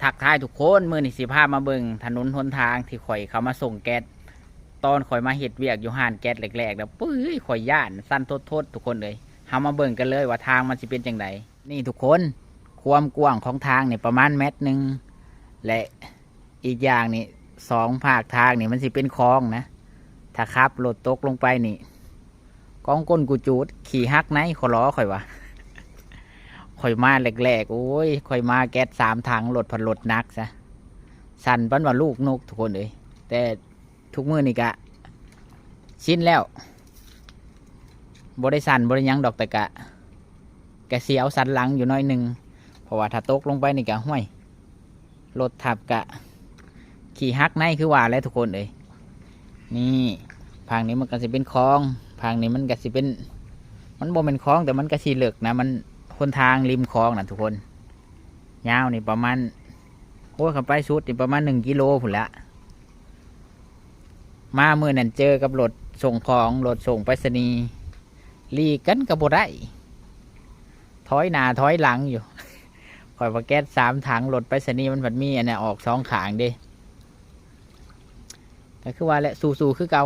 ทักทายทุกคนมื้อนี้สิพามาเบิ่งถนนหนทางที่ข่อยเขามาส่งแก๊สตอนข่อยมาเฮ็ดเวียกอยู่ห้านแก๊สแรกๆแล้วปุ้ยข่อยย่านสั่นโทษทุกคนเลยเฮามาเบิ่งกันเลยว่าทางมันสิเป็นจังไดนี่ทุกคนความกว้างของทางนี่ประมาณ1 เมตรและอีกอย่างนี่2 ภาคทางนี่มันสิเป็นคลองนะถ้าขับรถตกลงไปนี่ก้องก้นกูจูดขี่ฮักไหนขอล้อข่อยวะ ข่อยมาแรกๆโอ้ยข่อยมาแก๊ส3 ถังรถพันรถนักซะสั่นปั้นว่าลูกนกทุกคนเลยแต่ทุกมื้อนี่กะชินแล้วบริสั่นบริยังดอกแต่กะเสียวสันหลังอยู่น้อยหนึ่งเพราะว่าถ้าตกลงไปนี่กะห้วยรถทับกะขี่ฮักในคือว่าแล้วทุกคนเลยนี่พังนี้มันก็สิเป็นคลองพังนี้มันก็สิเป็นมันบ่เป็นคลองแต่มันก็สิเลือกนะมันคนทางริมคลองนะทุกคนยาวนี่ประมาณโอ้ขับไปสุดนี่ประมาณ1 กิโลผุนละมาเมื่อนั้นเจอกับรถส่งของรถส่งไปรษณีย์ลีกันกระโบได้ถอยหน้าถอยหลังอยู่คอยว่าแก๊ส3 ถังรถไปรษณีย์มันผัดมีอันนี้ออก2 ขางเด้ก็คือว่าแหละสู้ๆคือเก่า